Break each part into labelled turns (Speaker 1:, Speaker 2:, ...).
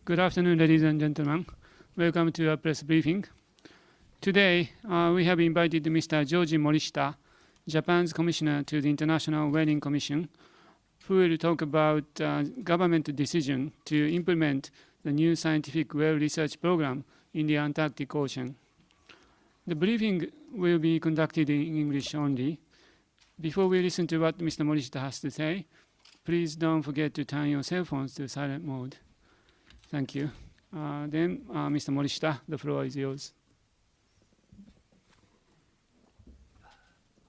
Speaker 1: Good afternoon, ladies and gentlemen. Welcome to our press briefing. Today, we have invited Mr. Joji Morishita, Japan's commissioner to the International Whaling Commission, who will talk about government decision to implement the new scientific whale research program in the Antarctic Ocean. The briefing will be conducted in English only. Before we listen to what Mr. Morishita has to say, please don't forget to turn your cell phones to silent mode. Thank you. Mr. Morishita, the floor is yours.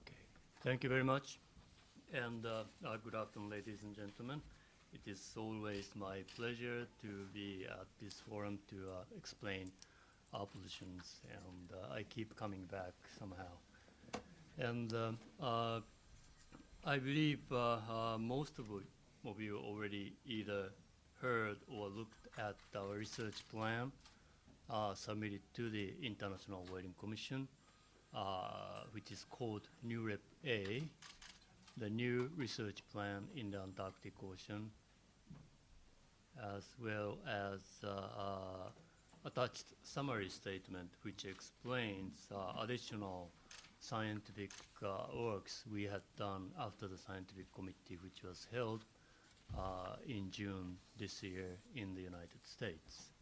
Speaker 2: Okay. Thank you very much. And good afternoon, ladies and gentlemen. It is always my pleasure to be at this forum to explain our positions, and I keep coming back somehow. And I believe most of you already either heard or looked at our research plan submitted to the International Whaling Commission, which is called NUREP A, the new research plan in the Antarctic Ocean, as well as attached summary statement which explains additional scientific works we had done after the scientific committee which was held in June this year in the United States.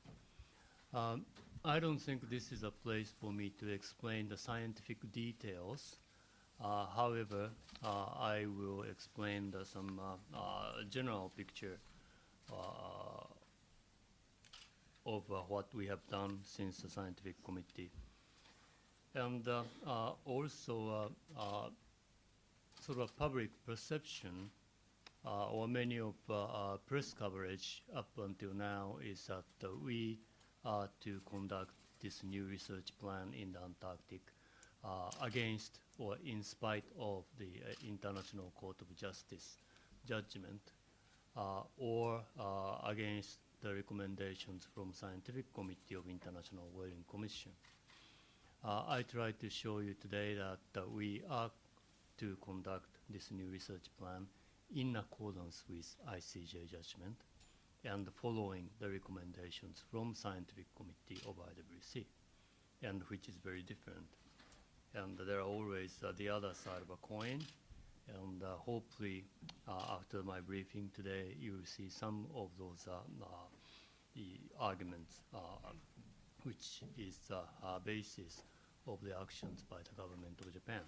Speaker 2: I don't think this is a place for me to explain the scientific details. However, I will explain some general picture of what we have done since the scientific committee. And also sort of public perception or many of press coverage up until now is that we are to conduct this new research plan in the Antarctic against or in spite of the International Court of Justice judgment or against the recommendations from Scientific Committee of International Whaling Commission. I tried to show you today that we are to conduct this new research plan in accordance with ICJ judgment and following the recommendations from Scientific Committee of IWC, and which is very different. And there are always the other side of a coin, and hopefully after my briefing today you will see some of those the arguments which is the basis of the actions by the government of Japan.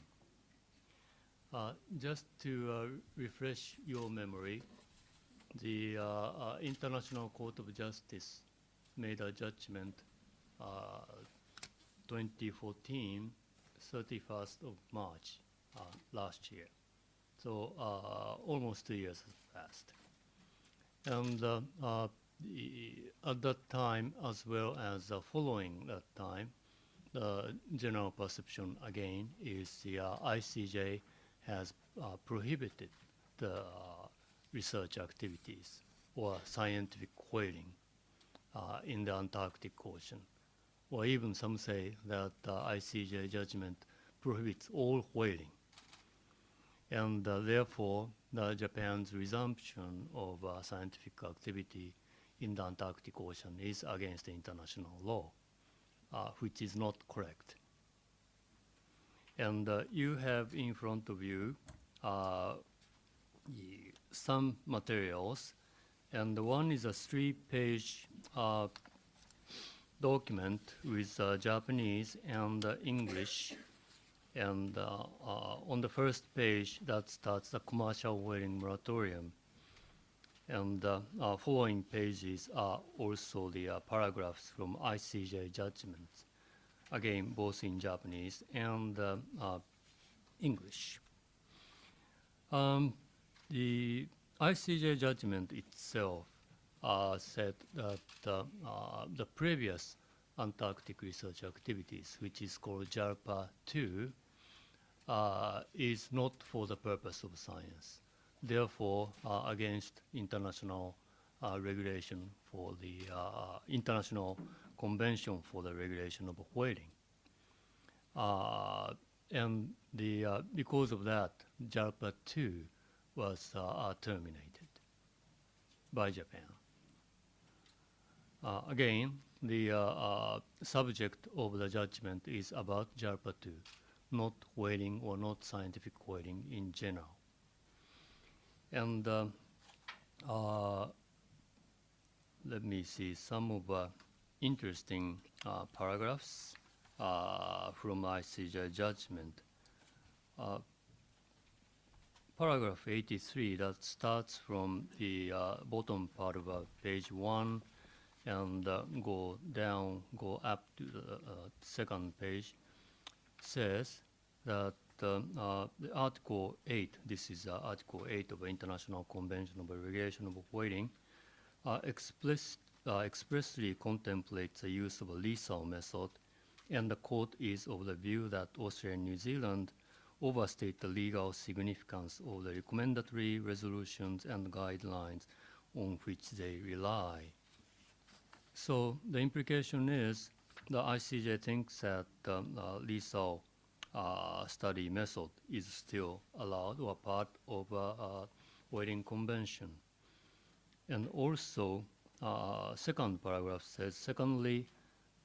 Speaker 2: Just to refresh your memory, the International Court of Justice made a judgment 2014, 31st of March last year. So almost 2 years has passed. And at that time, as well as following that time, the general perception again is the ICJ has prohibited the research activities or scientific whaling in the Antarctic Ocean. Or even some say that the ICJ judgment prohibits all whaling. And therefore, Japan's resumption of scientific activity in the Antarctic Ocean is against the international law, which is not correct. And you have in front of you some materials, and one is a 3-page document with Japanese and English. And on the first page, that starts the commercial whaling moratorium. And following pages are also the paragraphs from ICJ judgments, again, both in Japanese and English. The ICJ judgment itself said that the previous Antarctic research activities, which is called JARPA-2, is not for the purpose of science. Therefore, against international regulation for the International Convention for the Regulation of Whaling. And because of that, JARPA-2 was terminated by Japan. Again, the subject of the judgment is about JARPA2, not whaling or not scientific whaling in general. And let me see some of interesting paragraphs from ICJ judgment. Paragraph 83 that starts from the bottom part of page 1 and go up to the second page, says that the Article 8, this is Article 8 of the International Convention of the Regulation of Whaling, expressly contemplates the use of a lethal method, and the court is of the view that Australia and New Zealand overstate the legal significance of the recommendatory resolutions and guidelines on which they rely. So the implication is the ICJ thinks that lethal study method is still allowed or part of a whaling convention. And also, second paragraph says, secondly,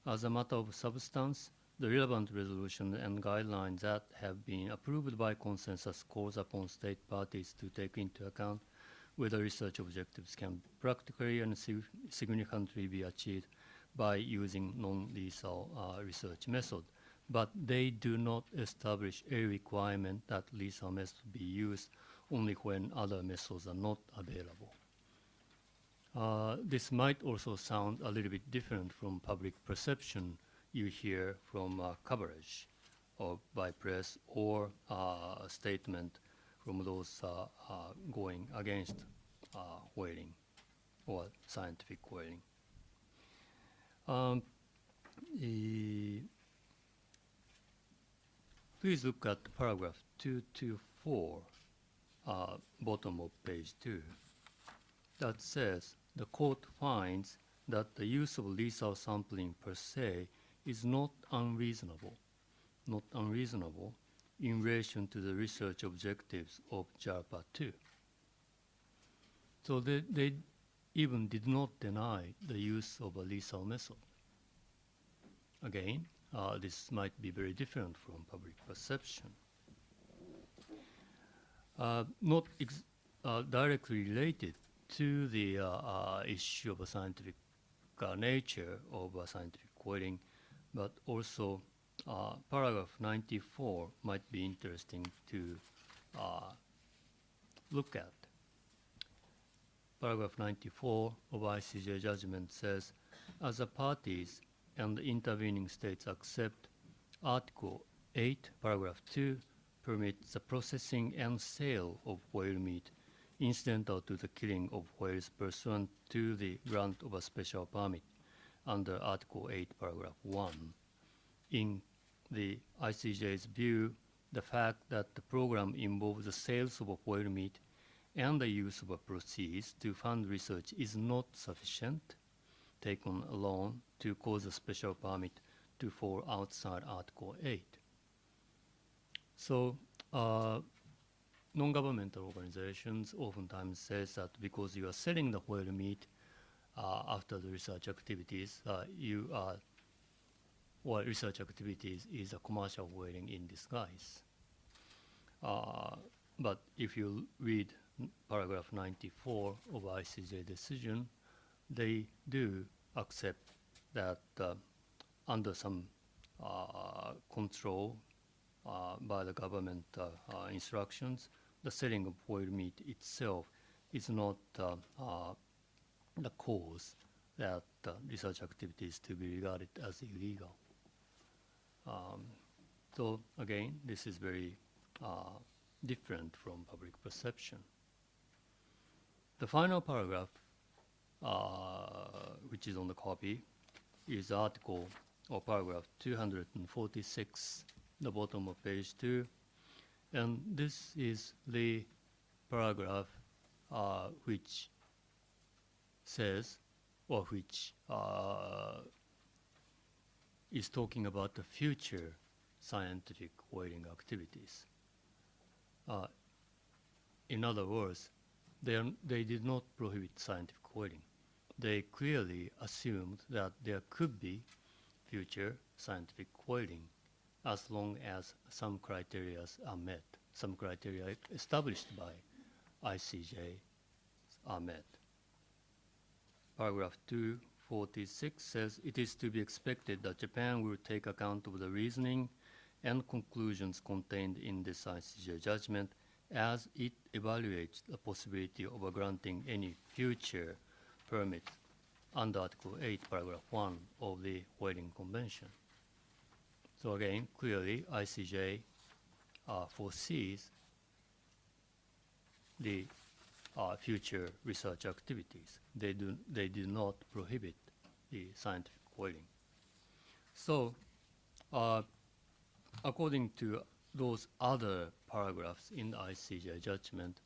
Speaker 2: as a matter of substance, the relevant resolution and guidelines that have been approved by consensus calls upon state parties to take into account whether research objectives can practically and significantly be achieved by using non-lethal research method. But they do not establish a requirement that lethal methods be used only when other methods are not available. This might also sound a little bit different from public perception you hear from coverage or by press or statement from those going against whaling or scientific whaling. Please look at paragraph 224, bottom of page 2. That says, the court finds that the use of lethal sampling per se is not unreasonable in relation to the research objectives of JARPA2. So they even did not deny the use of a lethal method. Again, this might be very different from public perception. Not directly related to the issue of a scientific nature of scientific whaling, but also paragraph 94 might be interesting to look at. Paragraph 94 of ICJ judgment says, as the parties and the intervening states accept, Article 8, paragraph 2 permits the processing and sale of whale meat incidental to the killing of whales pursuant to the grant of a special permit under Article 8, paragraph 1. In the ICJ's view, the fact that the program involves the sales of whale meat and the use of proceeds to fund research is not sufficient, taken alone, to cause a special permit to fall outside Article 8. So, non-governmental organizations oftentimes says that because you are selling the whale meat after the research activities, research activities is a commercial whaling in disguise. But if you read paragraph 94 of ICJ decision, they do accept that under some control by the government instructions, the selling of whale meat itself is not the cause that research activities to be regarded as illegal. So again, this is very different from public perception. The final paragraph, which is on the copy, is article or paragraph 246, the bottom of page 2. And this is the paragraph which says, or which is talking about the future scientific whaling activities. In other words, they did not prohibit scientific whaling, they clearly assumed that there could be future scientific whaling as long as some criteria are met, some criteria established by ICJ are met. Paragraph 246 says, it is to be expected that Japan will take account of the reasoning and conclusions contained in this ICJ judgment as it evaluates the possibility of granting any future permit under Article 8, Paragraph 1 of the Whaling Convention. So again, clearly, ICJ foresees the future research activities. They do not prohibit the scientific whaling. So, according to those other paragraphs in the ICJ judgment,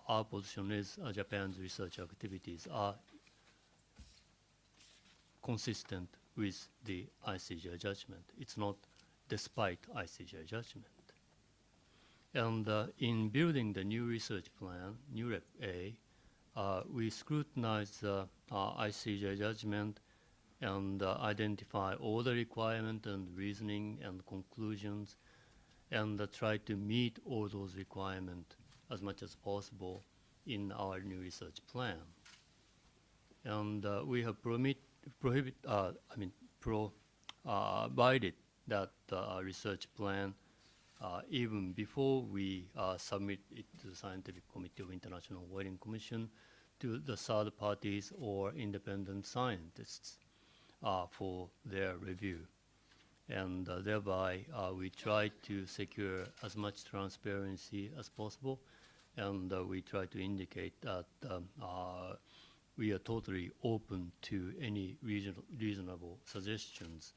Speaker 2: our position is Japan's research activities are consistent with the ICJ judgment. It's not despite ICJ judgment. And in building the new research plan, NUREP A, we scrutinize the ICJ judgment and identify all the requirements and reasoning and conclusions and try to meet all those requirements as much as possible in our new research plan. And we have provided that research plan even before we submit it to the Scientific Committee of International Whaling Commission, to the third parties or independent scientists for their review. And thereby, we try to secure as much transparency as possible, and we try to indicate that we are totally open to any reasonable suggestions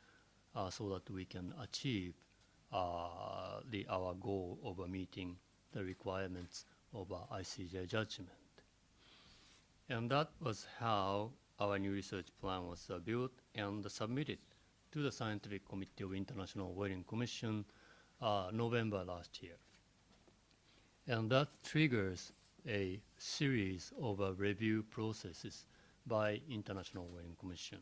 Speaker 2: so that we can achieve our goal of meeting the requirements of ICJ judgment. And that was how our new research plan was built and submitted to the Scientific Committee of International Whaling Commission November last year. And that triggers a series of review processes by International Whaling Commission.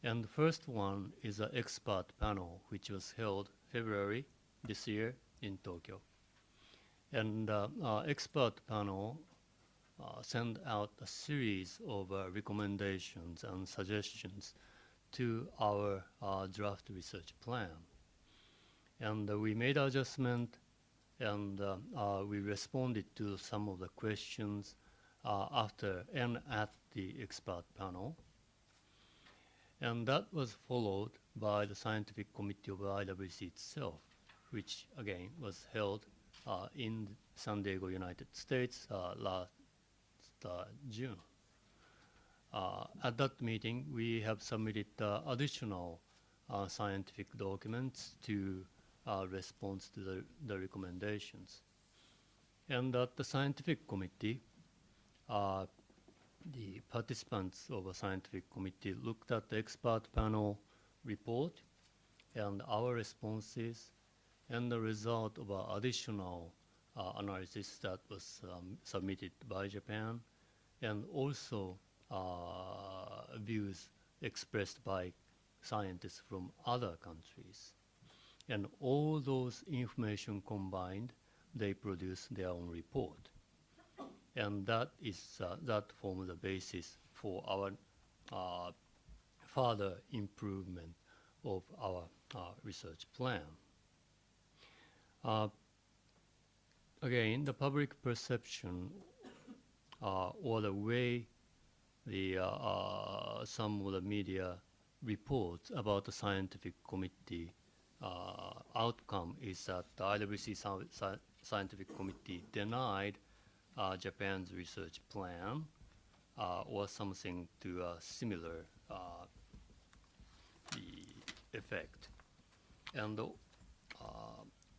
Speaker 2: And the first one is an expert panel, which was held February this year in Tokyo. And our expert panel sent out a series of recommendations and suggestions to our draft research plan. And we made adjustment, and we responded to some of the questions after and at the expert panel. And that was followed by the Scientific Committee of IWC itself, which again was held in San Diego, United States last June. At that meeting, we have submitted additional scientific documents to response to the recommendations. And at the scientific committee, the participants of a scientific committee looked at the expert panel report and our responses and the result of additional analysis that was submitted by Japan, and also views expressed by scientists from other countries. And all those information combined, they produce their own report. And that forms the basis for our further improvement of our research plan. Again, the public perception or the way some of the media reports about the scientific committee outcome is that the IWC Scientific Committee denied Japan's research plan or something to a similar the effect. And the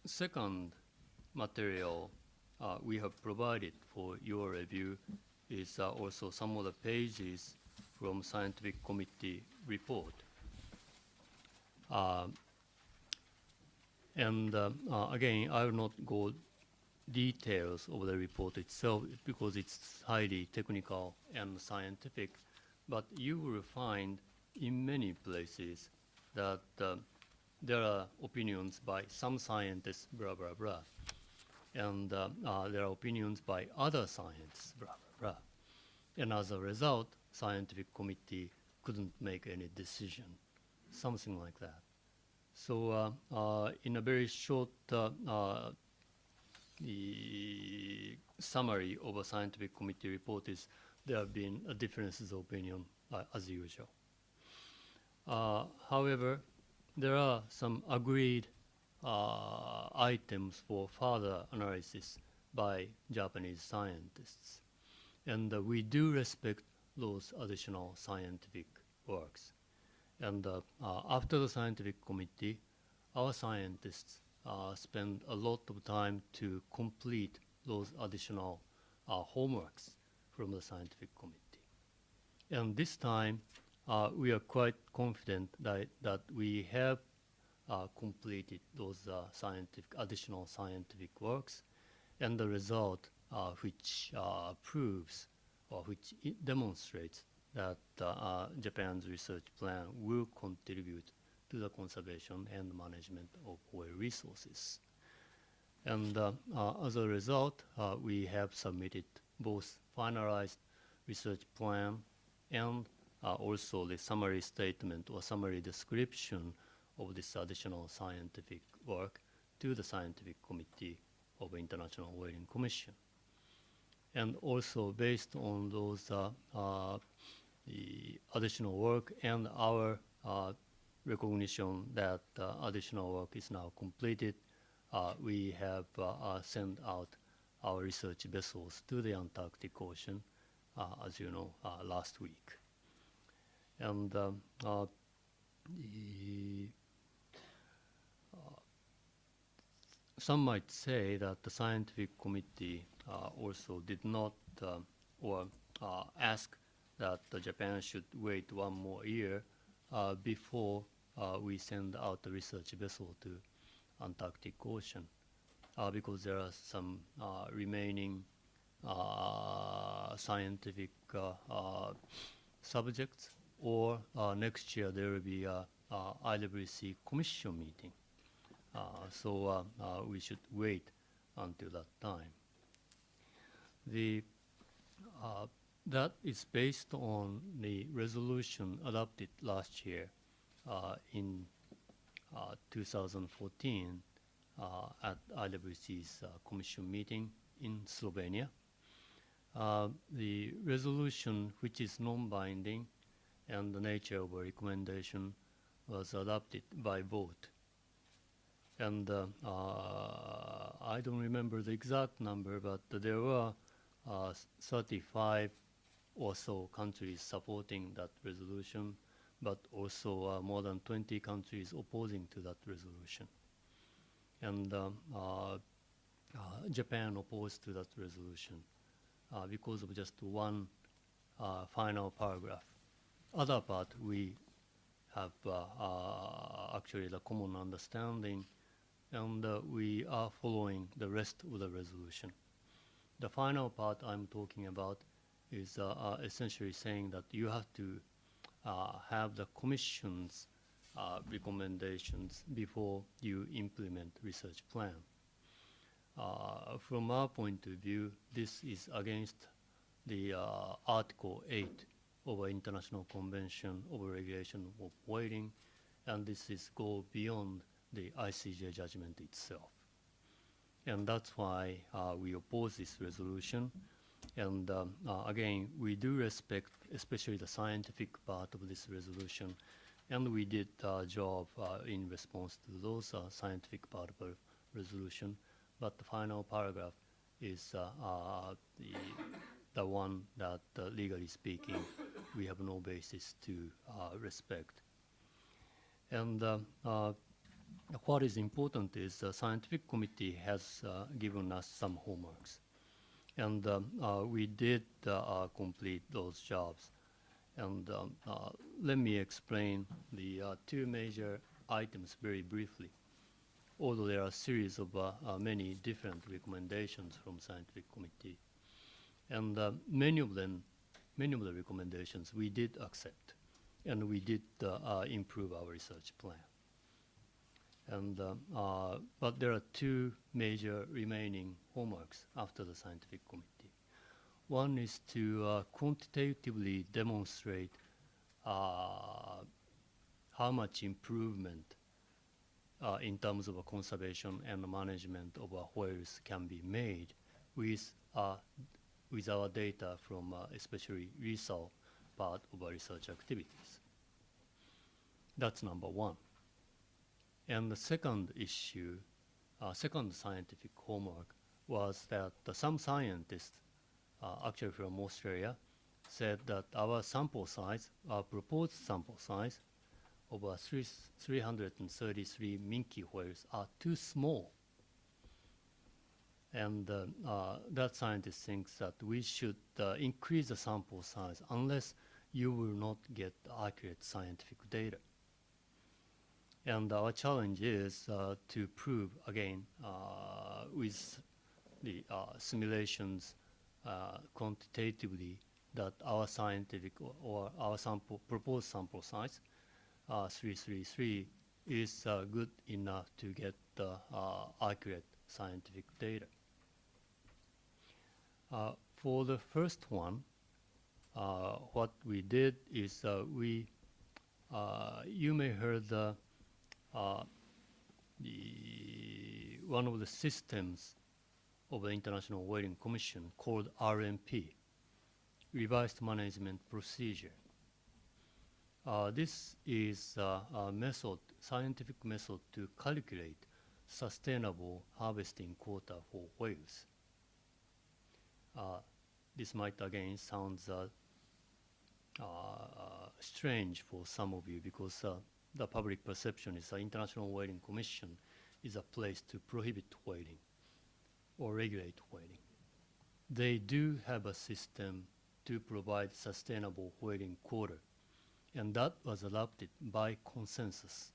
Speaker 2: second material we have provided for your review is also some of the pages from Scientific Committee report. Again, I will not go details of the report itself because it's highly technical and scientific, but you will find in many places that there are opinions by some scientists, blah, blah, blah, and there are opinions by other scientists, blah, blah, blah. And as a result, scientific committee couldn't make any decision, something like that. So in a very short the summary of a scientific committee report is there have been differences of opinion as usual. However, there are some agreed items for further analysis by Japanese scientists. And we do respect those additional scientific works. And after the scientific committee, our scientists spend a lot of time to complete those additional homeworks from the scientific committee. And this time, we are quite confident that we have completed those additional scientific works, and the result which proves or which demonstrates that Japan's research plan will contribute to the conservation and management of oil resources. And as a result, we have submitted both finalized research plan and also the summary statement or summary description of this additional scientific work to the Scientific Committee of the International Whaling Commission. And also based on those the additional work and our recognition that additional work is now completed, we have sent out our research vessels to the Antarctic Ocean, as you know, last week. And some might say that the scientific committee also did not or ask that Japan should wait 1 more year before we send out the research vessel to Antarctic Ocean, because there are some remaining scientific subjects, or next year there will be a IWC Commission meeting. So we should wait until that time. That is based on the resolution adopted last year in 2014 at IWC's Commission meeting in Slovenia. The resolution, which is non-binding, and the nature of a recommendation was adopted by vote. And I don't remember the exact number, but there were 35 or so countries supporting that resolution, but also more than 20 countries opposing to that resolution. And Japan opposed to that resolution because of just one final paragraph. Other part, we have actually the common understanding, and we are following the rest of the resolution. The final part I'm talking about is essentially saying that you have to have the Commission's recommendations before you implement research plan. From our point of view, this is against the Article 8 of the International Convention of Regulation of Whaling, and this is go beyond the ICJ judgment itself. And that's why we oppose this resolution. And again, we do respect especially the scientific part of this resolution, and we did our job in response to those scientific part of the resolution. But the final paragraph is the one that, legally speaking, we have no basis to respect. And what is important is the scientific committee has given us some homeworks. And we did complete those jobs. And let me explain the 2 major items very briefly, although there are a series of many different recommendations from scientific committee. And many of them many of the recommendations we did accept, and we did improve our research plan. And but there are two major remaining homeworks after the scientific committee. One is to quantitatively demonstrate how much improvement in terms of conservation and management of whales can be made with our data from especially research part of our research activities. That's number one. And the second issue, second scientific homework, was that some scientists, actually from Australia, said that our sample size, our proposed sample size, of 333 minke whales are too small. And that scientist thinks that we should increase the sample size unless you will not get accurate scientific data. And our challenge is to prove again with the simulations quantitatively that our scientific or our proposed sample size 333 is good enough to get accurate scientific data. For the first one, what we did is you may heard one of the systems of the International Whaling Commission called RMP, Revised Management Procedure. This is a method, scientific method to calculate sustainable harvesting quota for whales. This might again sound strange for some of you because the public perception is the International Whaling Commission is a place to prohibit whaling or regulate whaling. They do have a system to provide sustainable whaling quota, and that was adopted by consensus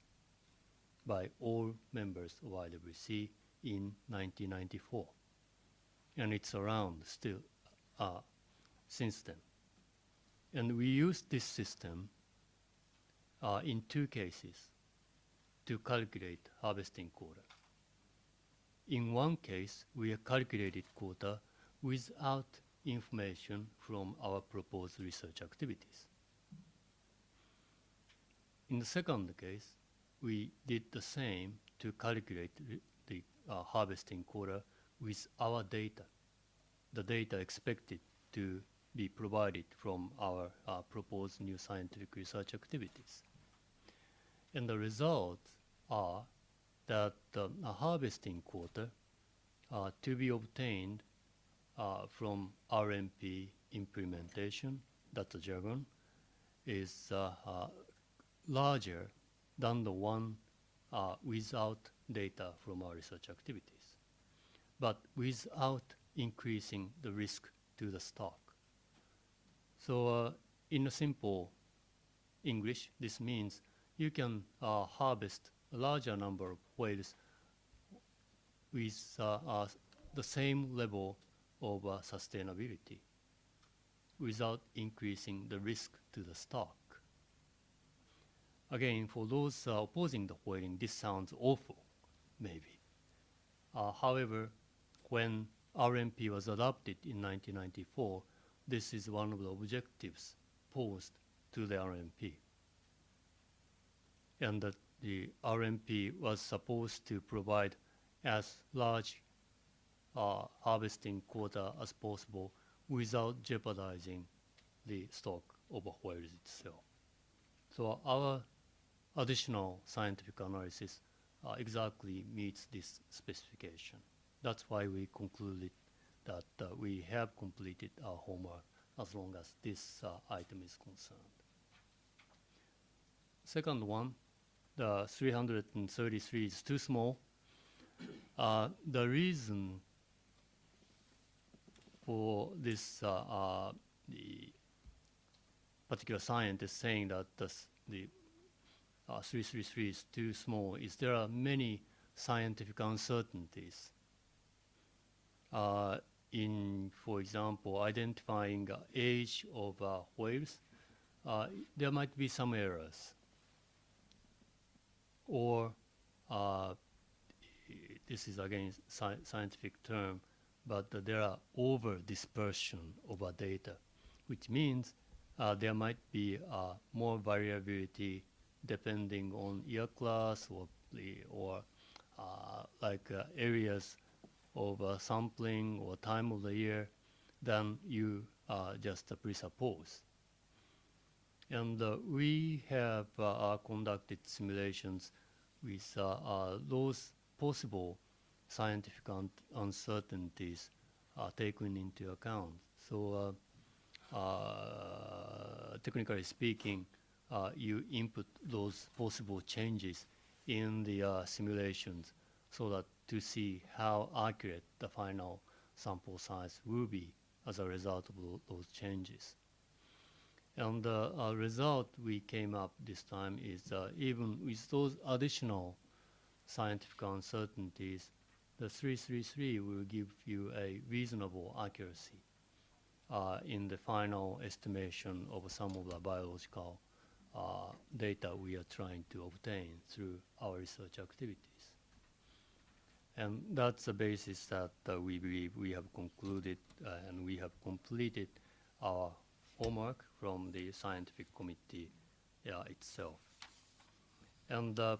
Speaker 2: by all members of IWC in 1994. And it's around still since then. And we used this system in two cases to calculate harvesting quota. In one case, we calculated quota without information from our proposed research activities. In the second case, we did the same to calculate the harvesting quota with our data, the data expected to be provided from our proposed new scientific research activities. And the results are that a harvesting quota to be obtained from RMP implementation, that's a jargon, is larger than the one without data from our research activities, but without increasing the risk to the stock. So in a simple English, this means you can harvest a larger number of whales with the same level of sustainability without increasing the risk to the stock. Again, for those opposing the whaling, this sounds awful, maybe. However, when RMP was adopted in 1994, this is one of the objectives posed to the RMP. And that the RMP was supposed to provide as large harvesting quota as possible without jeopardizing the stock of whales itself. So our additional scientific analysis exactly meets this specification. That's why we concluded that we have completed our homework as long as this item is concerned. Second one, the 333 is too small. The reason for this, the particular scientist saying that the 333 is too small is there are many scientific uncertainties. in, for example, identifying age of whales, there might be some errors. Or, this is again scientific term, but there are over dispersion of data, which means there might be more variability depending on year class or areas of sampling or time of the year than you just presuppose. And we have conducted simulations with those possible scientific uncertainties taken into account. So technically speaking, you input those possible changes in the simulations so that to see how accurate the final sample size will be as a result of those changes. And the result we came up this time is even with those additional scientific uncertainties, the 333 will give you a reasonable accuracy in the final estimation of some of the biological data we are trying to obtain through our research activities. And that's the basis that we believe we have concluded and we have completed our homework from the scientific committee itself. And I'd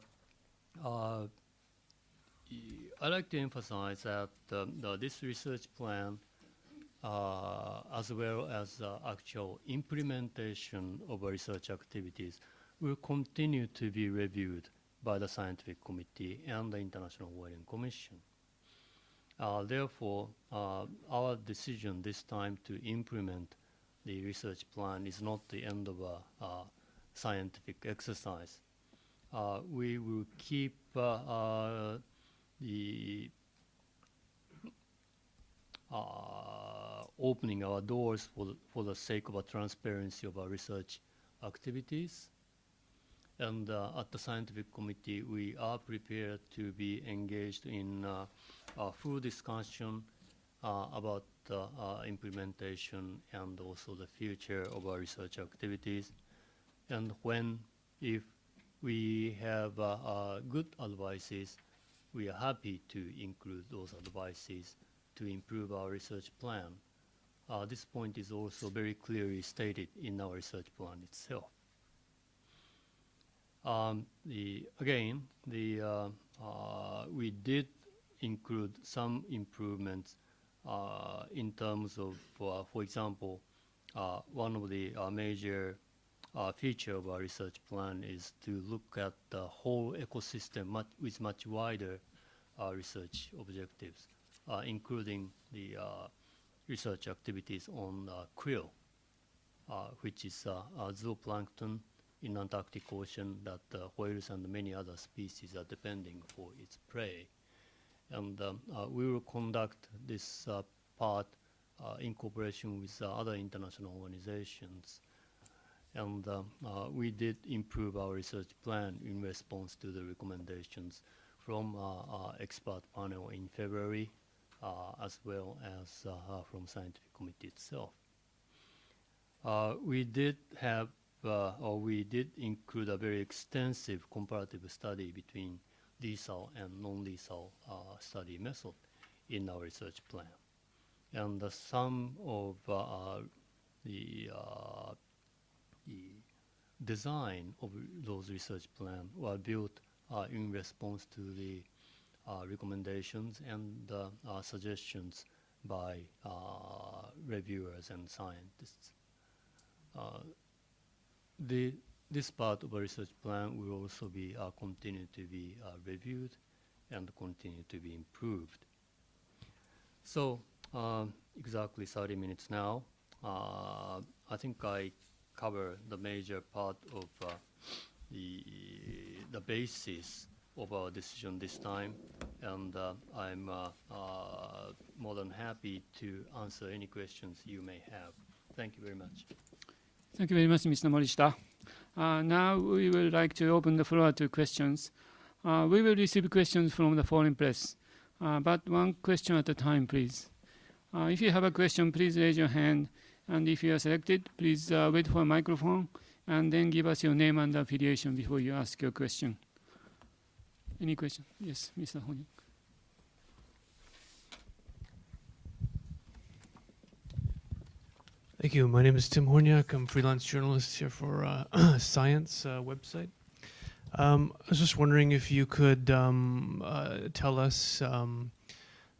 Speaker 2: like to emphasize that this research plan, as well as actual implementation of research activities, will continue to be reviewed by the scientific committee and the International Whaling Commission. Therefore, our decision this time to implement the research plan is not the end of a scientific exercise. We will keep the opening our doors for the sake of a transparency of our research activities. And at the scientific committee, we are prepared to be engaged in a full discussion about implementation and also the future of our research activities. And if we have good advices, we are happy to include those advices to improve our research plan. This point is also very clearly stated in our research plan itself. We did include some improvements in terms of, for example, one of the major feature of our research plan is to look at the whole ecosystem with much wider research objectives, including the research activities on krill, which is zooplankton in Antarctic Ocean that whales and many other species are depending for its prey. And we will conduct this part in cooperation with other international organizations. And we did improve our research plan in response to the recommendations from our expert panel in February, as well as from scientific committee itself. We did include a very extensive comparative study between lethal and non-lethal study method in our research plan. And some of the design of those research plans were built in response to the recommendations and suggestions by reviewers and scientists. This part of a research plan will also be continue to be reviewed and continue to be improved. So exactly 30 minutes now. I think I cover the major part of the basis of our decision this time, and I'm more than happy to answer any questions you may have. Thank you very much.
Speaker 1: Thank you very much, Mr. Morishita. Now we would like to open the floor to questions. We will receive questions from the foreign press, but one question at a time, please. If you have a question, please raise your hand. And if you are selected, please wait for a microphone and then give us your name and affiliation before you ask your question. Any question? Yes, Mr. Honyak.
Speaker 3: Thank you. My name is Tim Horniak. I'm a freelance journalist here for Science website. I was just wondering if you could tell us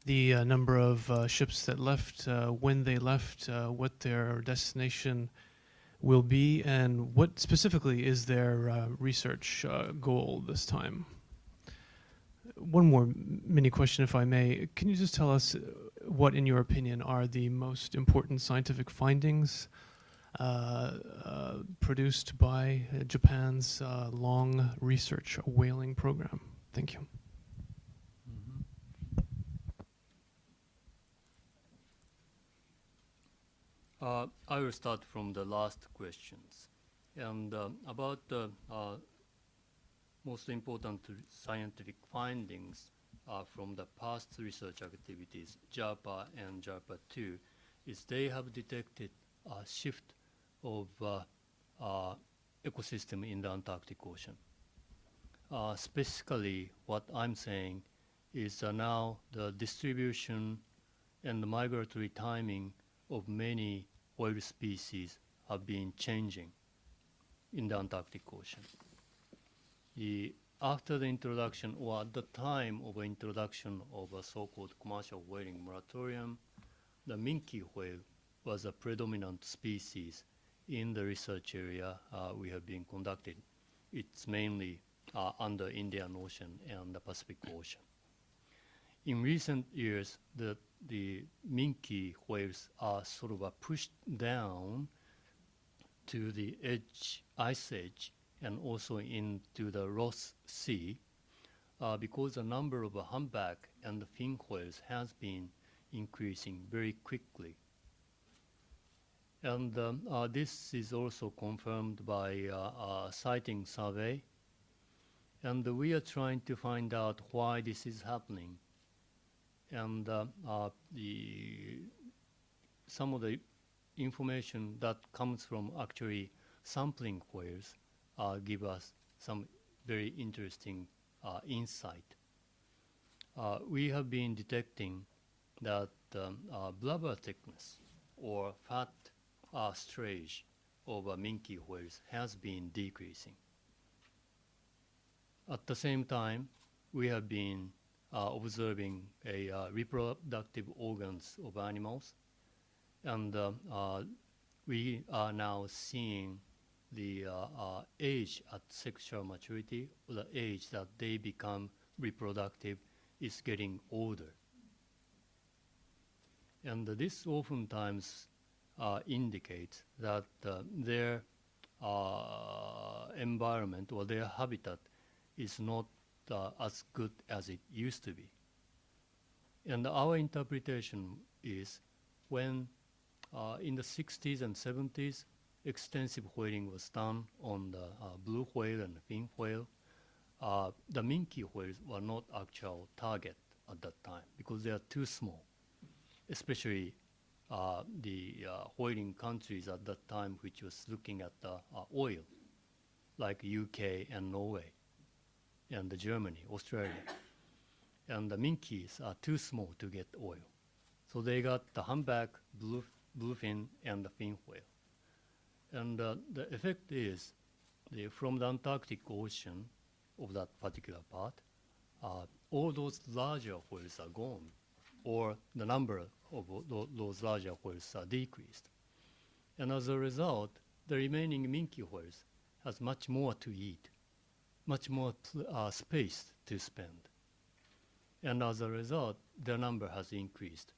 Speaker 3: the number of ships that left, when they left, what their destination will be, and what specifically is their research goal this time. One more mini question, if I may. Can you just tell us what, in your opinion, are the most important scientific findings produced by Japan's long research whaling program? Thank you.
Speaker 2: I will start from the last questions. And about the most important scientific findings from the past research activities, JARPA and JARPA-2, is they have detected a shift of ecosystem in the Antarctic Ocean. Specifically, what I'm saying is now the distribution and the migratory timing of many whale species have been changing in the Antarctic Ocean. After the introduction, or at the time of introduction of a so-called commercial whaling moratorium, the minke whale was a predominant species in the research area we have been conducted. It's mainly under Indian Ocean and the Pacific Ocean. In recent years, the minke whales are sort of pushed down to the ice edge, and also into the Ross Sea, because the number of humpback and the fin whales has been increasing very quickly. And this is also confirmed by a sighting survey. And we are trying to find out why this is happening. And some of the information that comes from actually sampling whales give us some very interesting insight. We have been detecting that blubber thickness or fat strage of minke whales has been decreasing. At the same time, we have been observing reproductive organs of animals, and we are now seeing the age at sexual maturity, or the age that they become reproductive, is getting older. And this oftentimes indicates that their environment or their habitat is not as good as it used to be. And our interpretation is when in the 60s and 70s, extensive whaling was done on the blue whale and fin whale. The minke whales were not actual target at that time because they are too small, especially the whaling countries at that time, which was looking at oil, like UK and Norway, and Germany, Australia. And the minkies are too small to get oil. So they got the humpback, bluefin, and the fin whale. And the effect is, from the Antarctic Ocean of that particular part, all those larger whales are gone, or the number of those larger whales are decreased. And as a result, the remaining minke whales has much more to eat, much more space to spend. And as a result, their number has increased.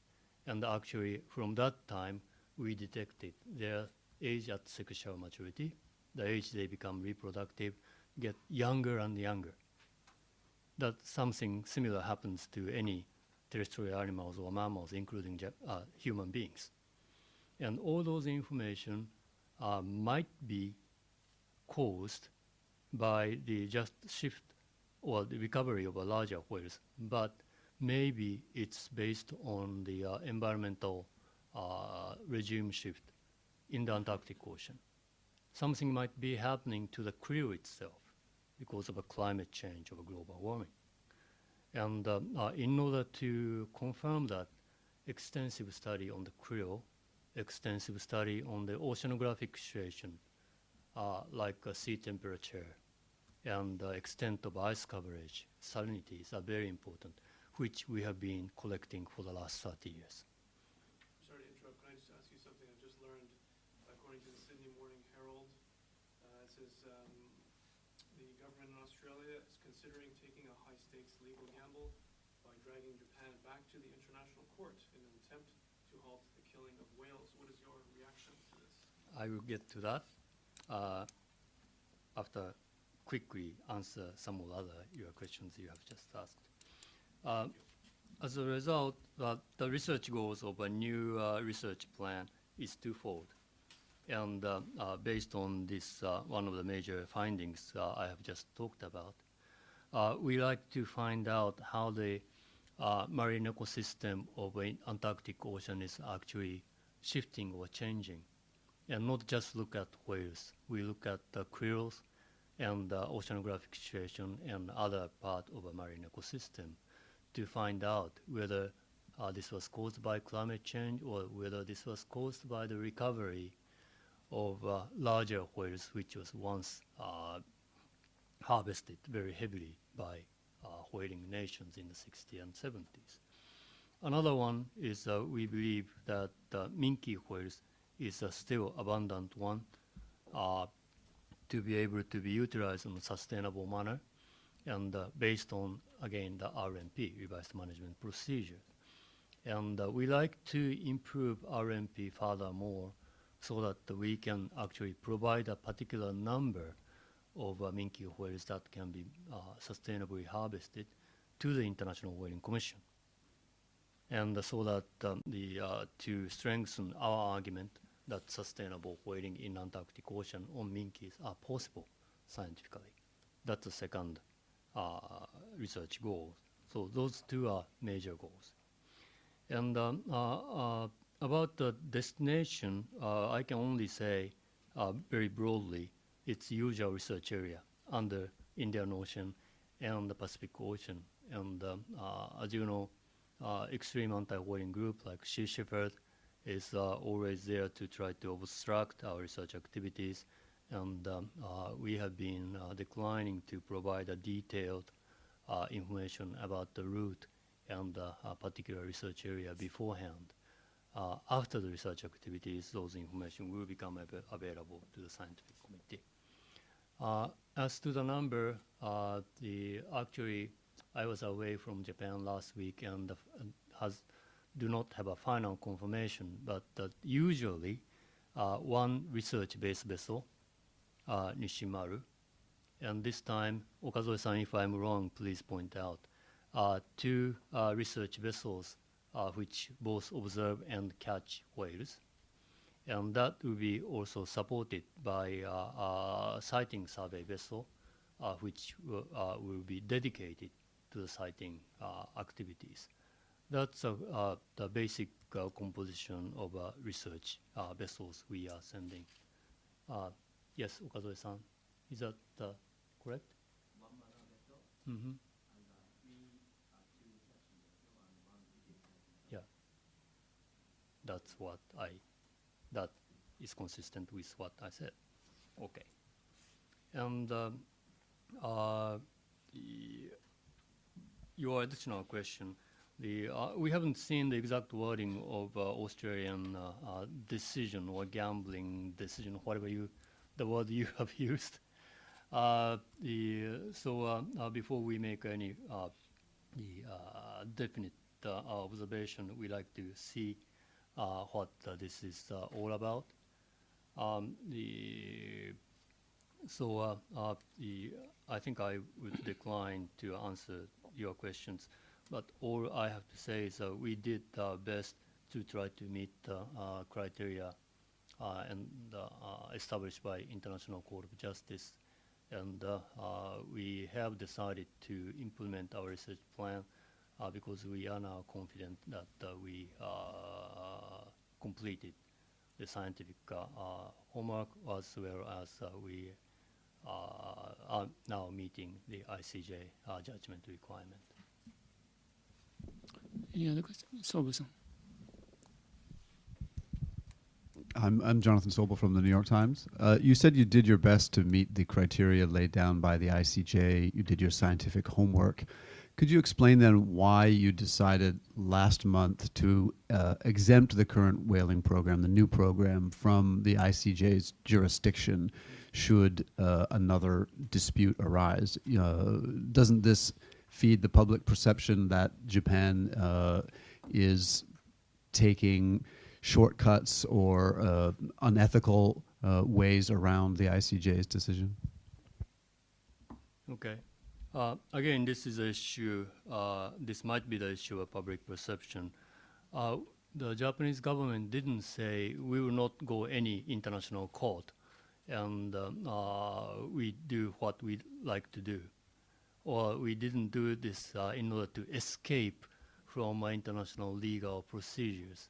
Speaker 2: And actually, from that time, we detected their age at sexual maturity, the age they become reproductive, get younger and younger. That something similar happens to any terrestrial animals or mammals, including human beings. And all those information might be caused by the just shift or the recovery of a larger whales, but maybe it's based on the environmental regime shift in the Antarctic Ocean. Something might be happening to the krill itself because of a climate change or global warming. And in order to confirm that, extensive study on the krill, extensive study on the oceanographic situation, like sea temperature and extent of ice coverage, salinities are very important, which we have been collecting for the last 30 years.
Speaker 3: Sorry to interrupt. Can I just ask you something I just learned? According to the Sydney Morning Herald, it says the government in Australia is considering taking a high-stakes legal gamble by dragging Japan back to the international court in an attempt to halt the killing of whales. What is your reaction to this?
Speaker 2: I will get to that after quickly answer some of other your questions you have just asked. As a result, the research goals of a new research plan is twofold. And based on this, one of the major findings I have just talked about, we like to find out how the marine ecosystem of the Antarctic Ocean is actually shifting or changing, and not just look at whales. We look at the quills and the oceanographic situation and other part of a marine ecosystem to find out whether this was caused by climate change or whether this was caused by the recovery of larger whales, which was once harvested very heavily by whaling nations in the 60s and 70s. Another one is we believe that minke whales is a still abundant one to be able to be utilized in a sustainable manner and based on, again, the RMP, Revised Management Procedures. And we like to improve RMP furthermore so that we can actually provide a particular number of minke whales that can be sustainably harvested to the International Whaling Commission. And so that to strengthen our argument that sustainable whaling in Antarctic Ocean on minkies are possible scientifically. That's the second research goal. So those two are major goals. And about the destination, I can only say very broadly, it's usual research area under Indian Ocean and the Pacific Ocean. And as you know, extreme anti-whaling group like Sea Shepherd is always there to try to obstruct our research activities. And we have been declining to provide a detailed information about the route and a particular research area beforehand. After the research activities, those information will become available to the scientific committee. As to the number, actually, I was away from Japan last week and do not have a final confirmation, but usually one research-based vessel, Nishimaru, and this time, Okazoe-san, if I'm wrong, please point out, two research vessels which both observe and catch whales. And that will be also supported by a sighting survey vessel, which will be dedicated to the sighting activities. That's the basic composition of research vessels we are sending. Yes, Okazoe-san, is that correct? Mm-hmm. Yeah, that's what that is consistent with what I said. Okay. And your additional question, we haven't seen the exact wording of Australian decision or gambling decision, whatever the word you have used. Before we make any definite observation, we like to see what this is all about. I think I would decline to answer your questions, but all I have to say is we did our best to try to meet the criteria and established by International Court of Justice, and we have decided to implement our research plan because we are now confident that we completed the scientific homework as well as we are now meeting the ICJ judgment requirement.
Speaker 1: Any other questions? Sobu-san.
Speaker 4: I'm Jonathan Sobel from the New York Times. You said you did your best to meet the criteria laid down by the ICJ. You did your scientific homework. Could you explain then why you decided last month to exempt the current whaling program, the new program, from the ICJ's jurisdiction should another dispute arise? Doesn't this feed the public perception that Japan is taking shortcuts or unethical ways around the ICJ's decision?
Speaker 2: Okay. Again, this is an issue, this might be the issue of public perception. The Japanese government didn't say we will not go any international court and we do what we like to do. Or we didn't do this in order to escape from international legal procedures.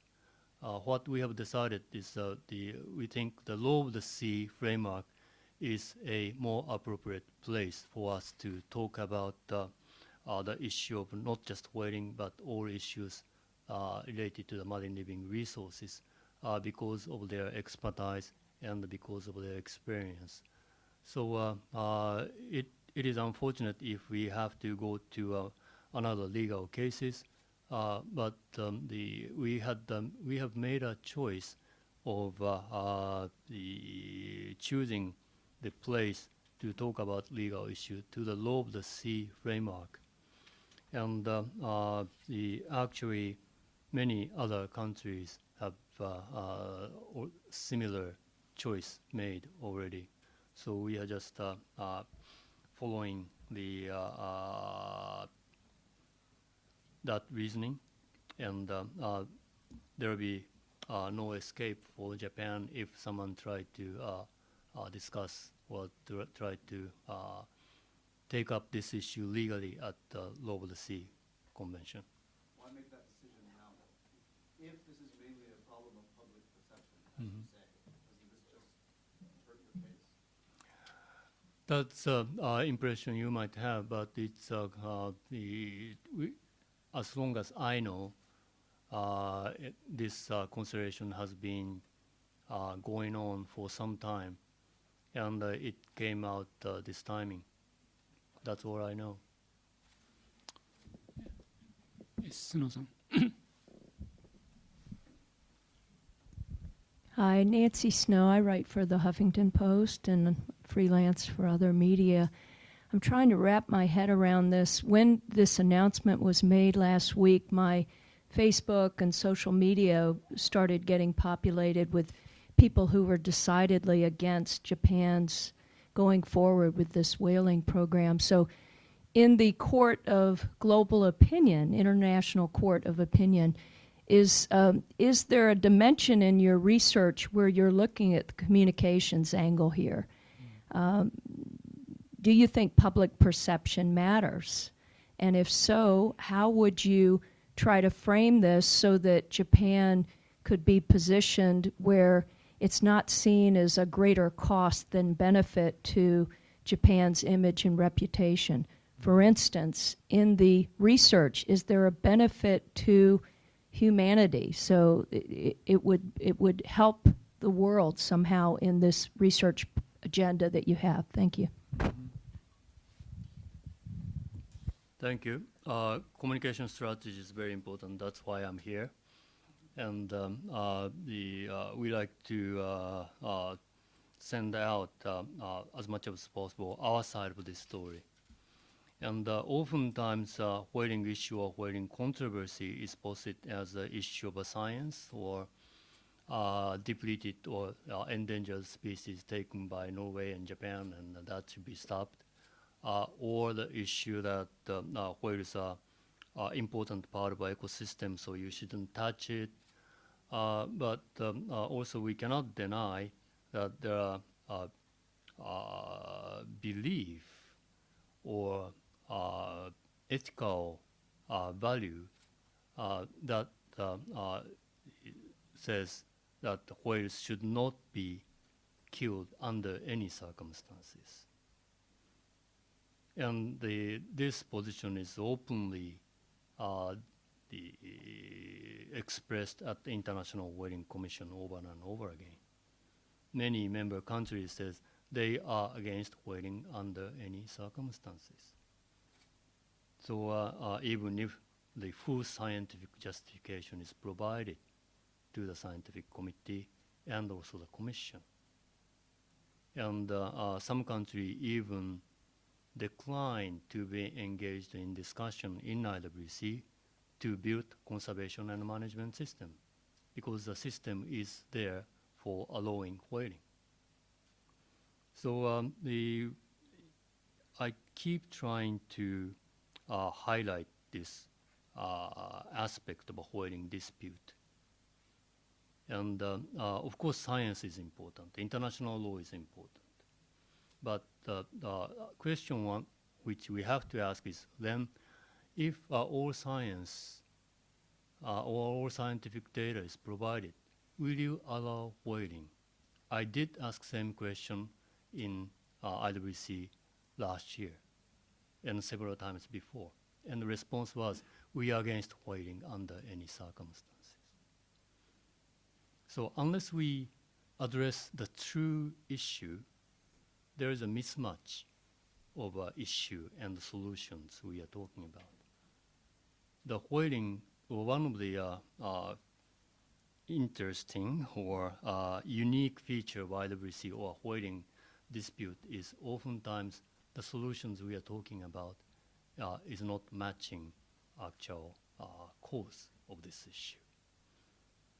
Speaker 2: What we have decided is we think the law of the sea framework is a more appropriate place for us to talk about the issue of not just whaling but all issues related to the marine living resources because of their expertise and because of their experience. So it is unfortunate if we have to go to another legal cases, but we have made a choice of choosing the place to talk about legal issue to the law of the sea framework. And actually many other countries have similar choice made already. So we are just following the that reasoning, and there will be no escape for Japan if someone tried to discuss or try to take up this issue legally at the Law of the Sea Convention.
Speaker 4: Why make that decision now? If this is mainly a problem of public perception, as you say, doesn't this just hurt your case?
Speaker 2: That's impression you might have, but it's as long as I know, this consideration has been going on for some time, and it came out this timing. That's all I know.
Speaker 1: Yes, Suno-san.
Speaker 5: Hi, Nancy Snow. I write for the Huffington Post and freelance for other media. I'm trying to wrap my head around this. When this announcement was made last week, my Facebook and social media started getting populated with people who were decidedly against Japan's going forward with this whaling program. So in the court of global opinion, international court of opinion, is there a dimension in your research where you're looking at the communications angle here? Do you think public perception matters? And if so, how would you try to frame this so that Japan could be positioned where it's not seen as a greater cost than benefit to Japan's image and reputation? For instance, in the research, is there a benefit to humanity? So it would help the world somehow in this research agenda that you have. Thank you.
Speaker 2: Thank you. Communication strategy is very important. That's why I'm here. And we like to send out as much as possible our side of this story. And oftentimes, whaling issue or whaling controversy is posted as an issue of a science or depleted or endangered species taken by Norway and Japan, and that should be stopped. Or the issue that whales are important part of our ecosystem, so you shouldn't touch it. But also we cannot deny that there are belief or ethical value that says that whales should not be killed under any circumstances. And this position is openly expressed at the International Whaling Commission over and over again. Many member countries says they are against whaling under any circumstances. So even if the full scientific justification is provided to the scientific committee and also the commission, and some countries even decline to be engaged in discussion in IWC to build conservation and management system, because the system is there for allowing whaling. So I keep trying to highlight this aspect of a whaling dispute. And of course, science is important. International law is important. But the question one which we have to ask is then, if all science or all scientific data is provided, will you allow whaling? I did ask same question in IWC last year and several times before. And the response was, we are against whaling under any circumstances. So unless we address the true issue, there is a mismatch of issue and the solutions we are talking about. The whaling, one of the interesting or unique feature of IWC or whaling dispute is oftentimes the solutions we are talking about is not matching actual cause of this issue.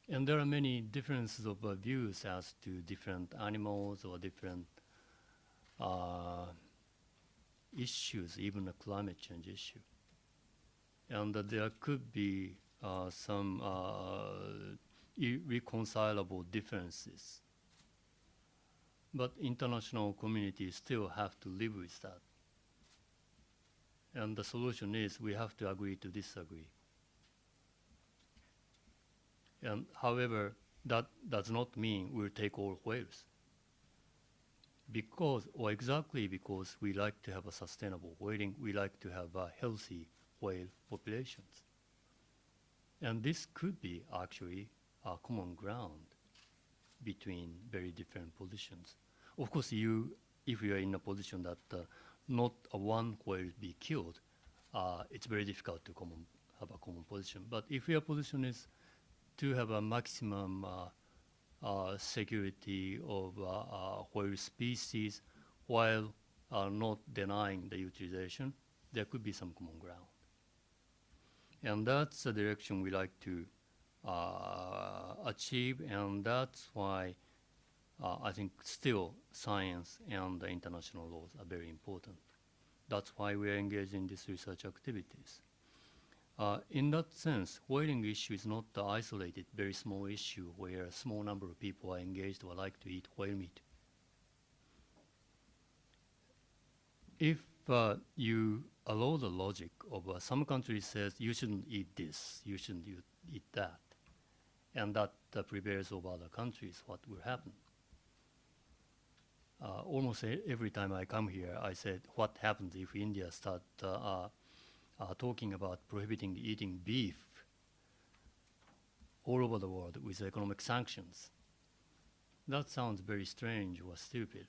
Speaker 2: And there are many differences of views as to different animals or different issues, even a climate change issue. And there could be some irreconcilable differences. But international community still have to live with that. And the solution is we have to agree to disagree. And however, that does not mean we'll take all whales. Because, or exactly because we like to have a sustainable whaling, we like to have healthy whale populations. And this could be actually a common ground between very different positions. Of course, if you are in a position that not one whale be killed, it's very difficult to have a common position. But if your position is to have a maximum security of whale species while not denying the utilization, there could be some common ground. And that's the direction we like to achieve, and that's why I think still science and the international laws are very important. That's why we are engaged in these research activities. In that sense, whaling issue is not the isolated, very small issue where a small number of people are engaged or like to eat whale meat. If you allow the logic of some countries says you shouldn't eat this, you shouldn't eat that, and that prevails over other countries, what will happen? Almost every time I come here, I said, what happens if India start talking about prohibiting eating beef all over the world with economic sanctions? That sounds very strange or stupid,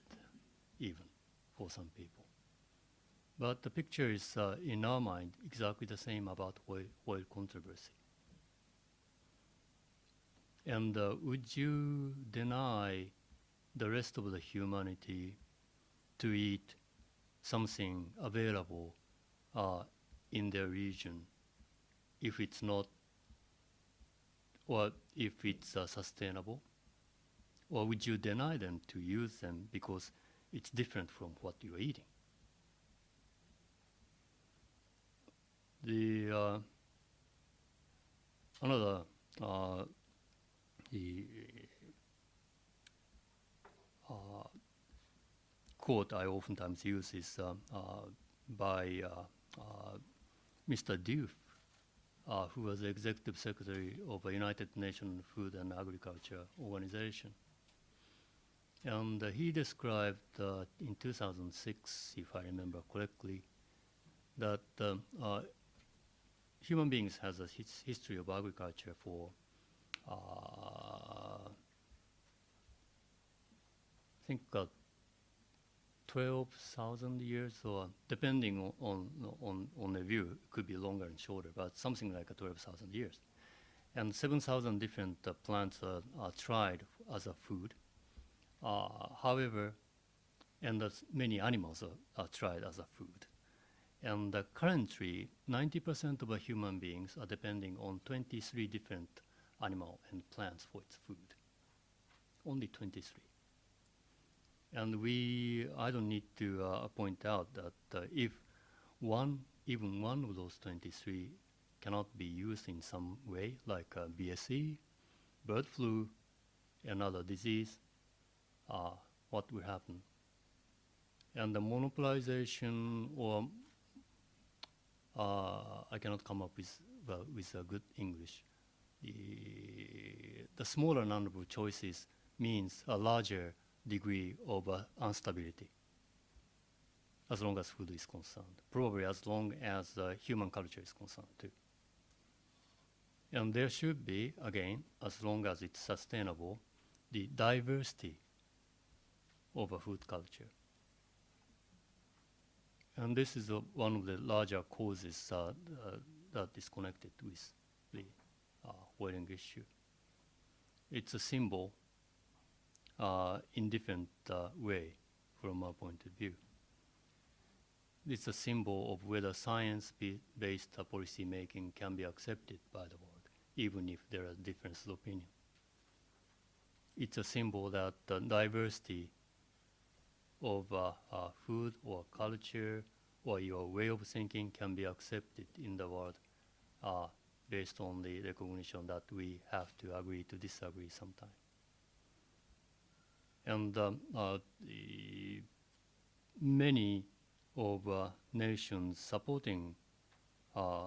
Speaker 2: even for some people. But the picture is, in our mind, exactly the same about whale controversy. And would you deny the rest of the humanity to eat something available in their region if it's not, or if it's sustainable? Or would you deny them to use them because it's different from what you're eating? The another quote I oftentimes use is by Mr. Diouf, who was the executive secretary of the United Nations Food and Agriculture Organization. And he described in 2006, if I remember correctly, that human beings has a history of agriculture for I think 12,000 years, or depending on the view, it could be longer and shorter, but something like 12,000 years. And 7,000 different plants are tried as a food. However, and many animals are tried as a food. And currently, 90% of human beings are depending on 23 different animal and plants for its food. Only 23. And I don't need to point out that if even one of those 23 cannot be used in some way, like BSE, bird flu, another disease, what will happen? And the monopolization, or I cannot come up with a good English. The smaller number of choices means a larger degree of instability, as long as food is concerned. Probably as long as human culture is concerned too. And there should be, again, as long as it's sustainable, the diversity of a food culture. And this is one of the larger causes that is connected with the whaling issue. It's a symbol in different way from our point of view. It's a symbol of whether science-based policy making can be accepted by the world, even if there are differences of opinion. It's a symbol that the diversity of food or culture or your way of thinking can be accepted in the world based on the recognition that we have to agree to disagree sometime. And many of nations supporting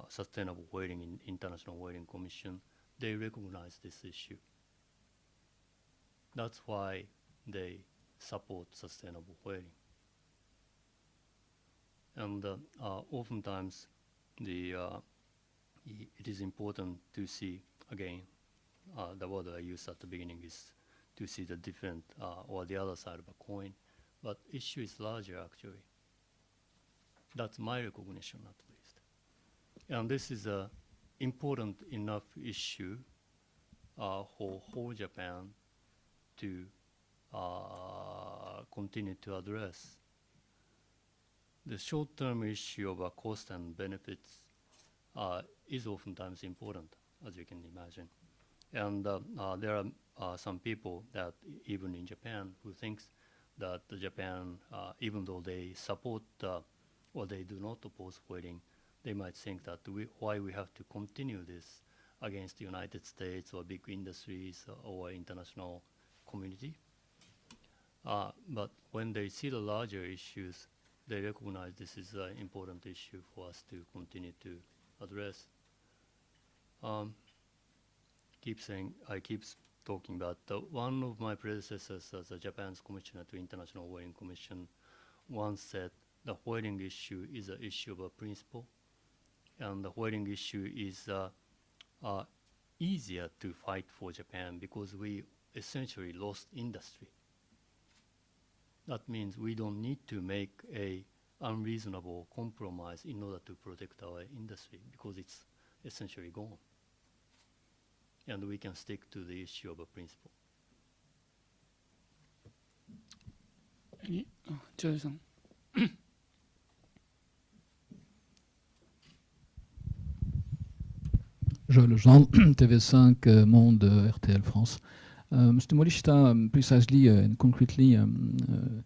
Speaker 2: sustainable whaling in International Whaling Commission, they recognize this issue. That's why they support sustainable whaling. And oftentimes, it is important to see, again, the word I used at the beginning is to see the different or the other side of a coin, but issue is larger actually. That's my recognition at least. And this is an important enough issue for whole Japan to continue to address. The short-term issue of cost and benefits is oftentimes important, as you can imagine. And there are some people that, even in Japan, who thinks that Japan, even though they support or they do not oppose whaling, they might think that why we have to continue this against the United States or big industries or international community. But when they see the larger issues, they recognize this is an important issue for us to continue to address. I keep talking about one of my predecessors as a Japan's commissioner to International Whaling Commission once said the whaling issue is an issue of a principle, and the whaling issue is easier to fight for Japan because we essentially lost industry. That means we don't need to make a unreasonable compromise in order to protect our industry because it's essentially gone. And we can stick to the issue of a principle.
Speaker 1: Joe-san.
Speaker 6: Joël Legendre, TV5 Monde, RTL France. Mr. Morishita, precisely and concretely, in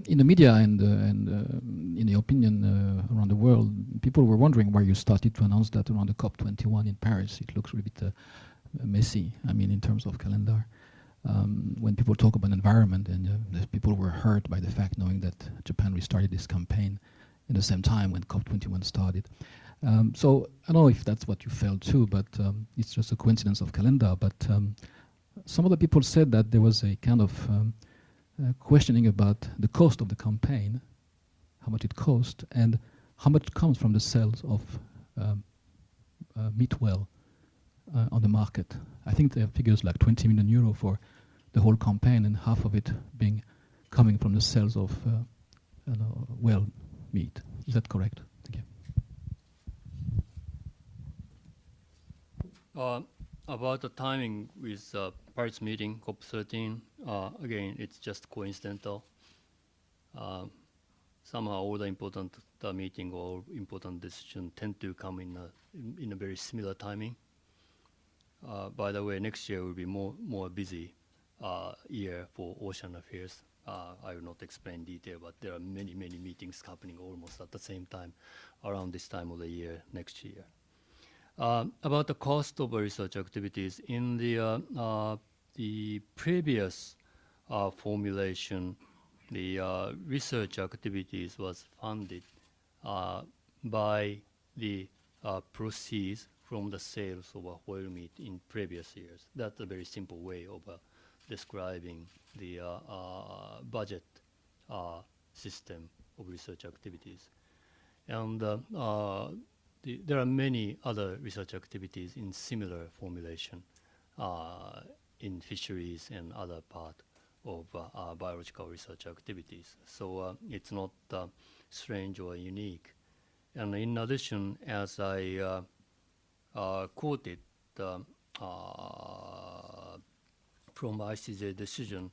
Speaker 6: the media and in the opinion around the world, people were wondering why you started to announce that around the COP21 in Paris. It looks a bit messy, I mean, in terms of calendar. When people talk about environment, and people were hurt by the fact knowing that Japan restarted this campaign in the same time when COP21 started. So I don't know if that's what you felt too, but it's just a coincidence of calendar. But some of the people said that there was a kind of questioning about the cost of the campaign, how much it cost, and how much comes from the sales of meat well on the market. I think there are figures like 20 million euro for the whole campaign, and half of it being coming from the sales of well meat. Is that correct? Thank you.
Speaker 2: About the timing with Paris meeting, COP13, again, it's just coincidental. Somehow all the important meeting or important decision tend to come in a very similar timing. By the way, next year will be more busy year for ocean affairs. I will not explain detail, but there are many meetings happening almost at the same time around this time of the year next year. About the cost of research activities, in the previous formulation, the research activities was funded by the proceeds from the sales of whale meat in previous years. That's a very simple way of describing the budget system of research activities. And there are many other research activities in similar formulation in fisheries and other part of biological research activities. So it's not strange or unique. And in addition, as I quoted from ICJ decision,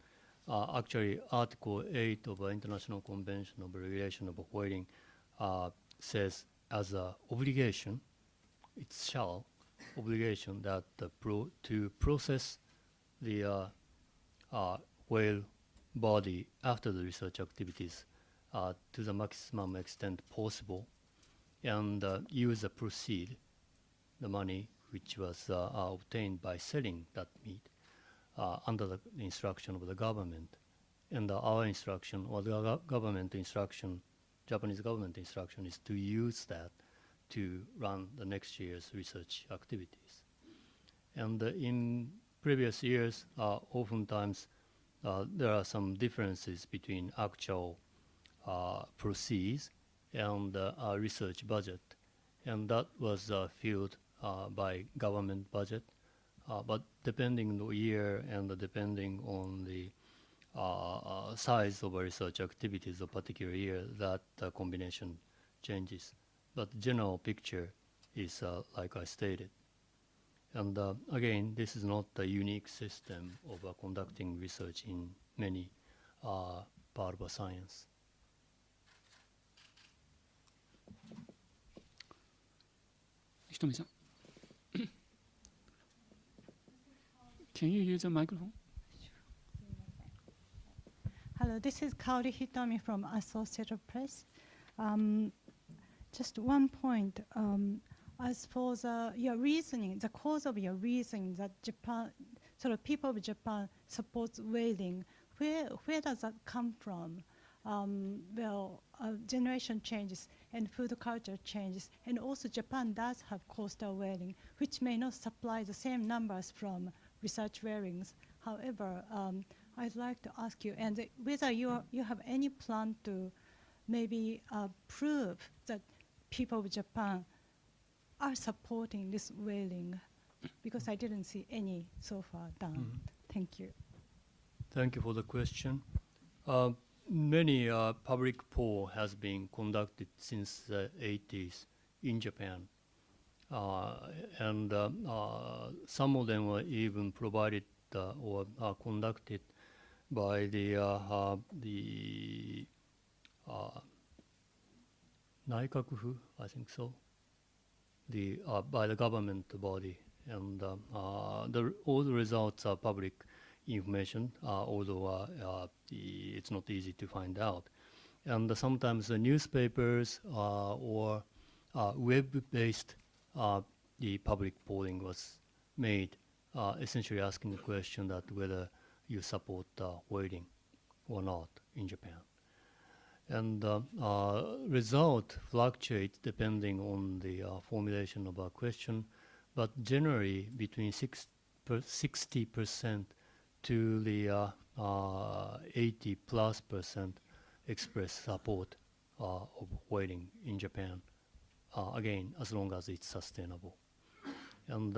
Speaker 2: actually Article 8 of the International Convention of Regulation of Whaling says as an obligation, it's shall obligation that to process the whale body after the research activities to the maximum extent possible, and use the proceed, the money which was obtained by selling that meat under the instruction of the government. And our instruction, or the government instruction, Japanese government instruction, is to use that to run the next year's research activities. And in previous years, oftentimes there are some differences between actual proceeds and research budget, and that was filled by government budget. But depending on the year and depending on the size of research activities of particular year, that combination changes. But the general picture is like I stated. And again, this is not a unique system of conducting research in many part of science.
Speaker 1: Hitomi-san. Can you use a microphone?
Speaker 7: Hello, this is Kaori Hitomi from Associated Press. Just one point. As for your reasoning, the cause of your reasoning that Japan, sort of people of Japan supports whaling, where does that come from? Generation changes and food culture changes, and also Japan does have coastal whaling, which may not supply the same numbers from research whalings. However, I'd like to ask you, and whether you have any plan to maybe prove that people of Japan are supporting this whaling, because I didn't see any so far done. Thank you.
Speaker 2: Thank you for the question. Many public poll has been conducted since the 80s in Japan. And some of them were even provided or conducted by the Naikakufu, I think so, by the government body. And all the results are public information, although it's not easy to find out. And sometimes the newspapers or web-based the public polling was made, essentially asking the question that whether you support whaling or not in Japan. And result fluctuates depending on the formulation of a question, but generally between 60% to the 80+% express support of whaling in Japan. Again, as long as it's sustainable. And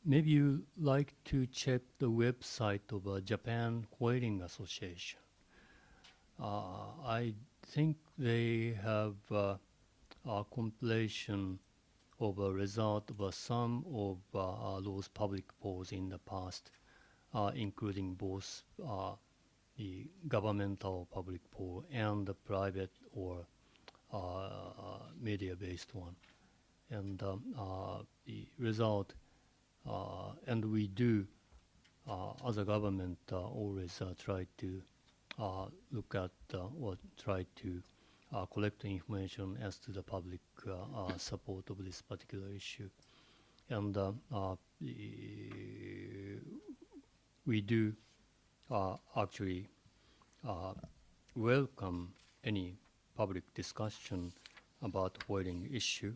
Speaker 2: maybe you like to check the website of Japan Whaling Association. I think they have a compilation of a result of some of those public polls in the past, including both the governmental public poll and the private or media-based one. And the result, and we do, as a government, always try to look at or try to collect information as to the public support of this particular issue. And we do actually welcome any public discussion about whaling issue.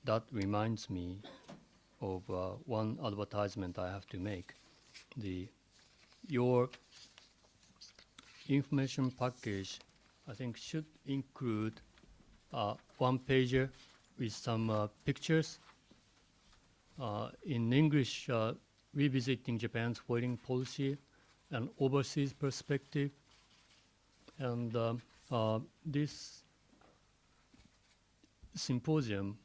Speaker 2: That reminds me of one advertisement I have to make. Your information package, I think, should include one pager with some pictures. In English, revisiting Japan's whaling policy and overseas perspective. And this symposium,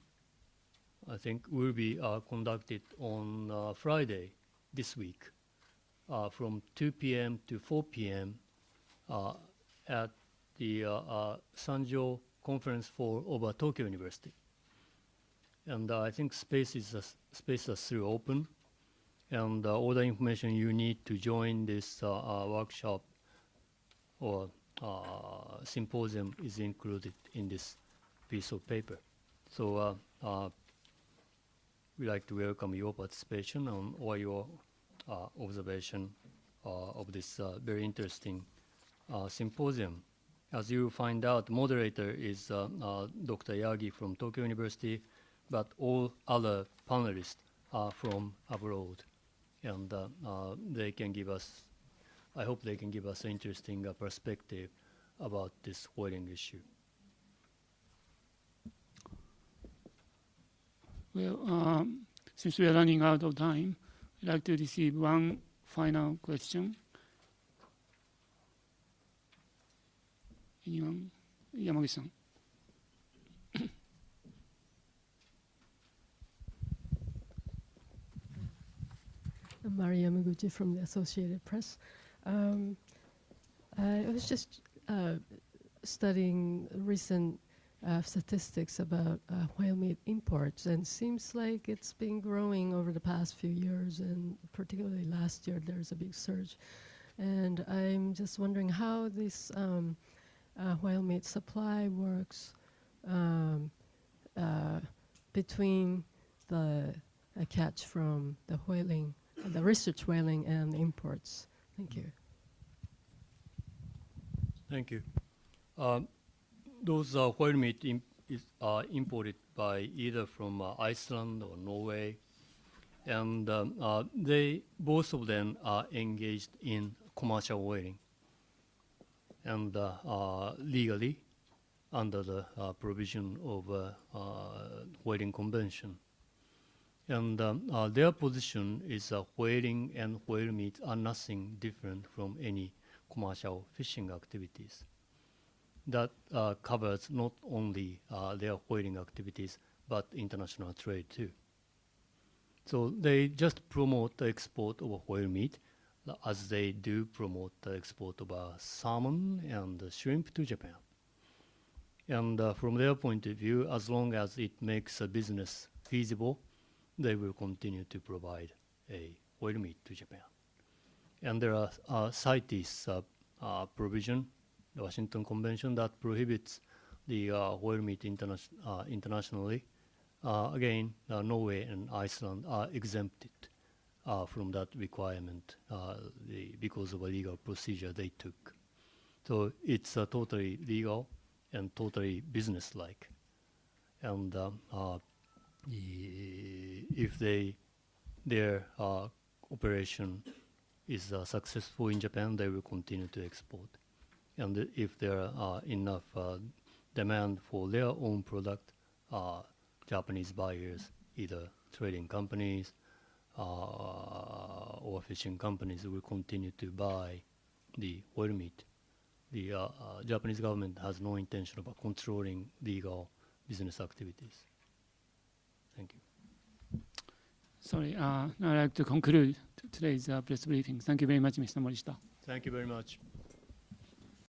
Speaker 2: I think, will be conducted on Friday this week from 2 p.m. to 4 p.m. At the Sanjo Conference Hall over Tokyo University. And I think spaces are still open. And all the information you need to join this workshop or symposium is included in this piece of paper. So we'd like to welcome your participation or your observation of this very interesting symposium. As you find out, moderator is Dr. Yagi from Tokyo University, but all other panelists are from abroad. And they can give us, I hope they can give us an interesting perspective about this whaling issue.
Speaker 1: Well, since we are running out of time, I'd like to receive one final question. Anyone? Yamaguchi-san.
Speaker 8: I'm Mari Yamaguchi from the Associated Press. I was just studying recent statistics about whale meat imports, and seems like it's been growing over the past few years, and particularly last year there's a big surge. And I'm just wondering how this whale meat supply works between the catch from the whaling, the research whaling, and imports. Thank you.
Speaker 2: Thank you. Those whale meat are imported by either from Iceland or Norway, and they both of them are engaged in commercial whaling, and legally under the provision of whaling convention. And their position is whaling and whale meat are nothing different from any commercial fishing activities. That covers not only their whaling activities, but international trade too. So they just promote the export of whale meat, as they do promote the export of salmon and shrimp to Japan. And from their point of view, as long as it makes a business feasible, they will continue to provide a whale meat to Japan. And there are CITES provision, the Washington Convention, that prohibits the whale meat internationally. Again, Norway and Iceland are exempted from that requirement because of a legal procedure they took. So it's totally legal and totally business-like. And if their operation is successful in Japan, they will continue to export. And if there are enough demand for their own product, Japanese buyers, either trading companies or fishing companies, will continue to buy the whale meat. The Japanese government has no intention of controlling legal business activities. Thank you.
Speaker 1: Sorry, I'd like to conclude today's press briefing. Thank you very much, Mr. Morishita.
Speaker 2: Thank you very much.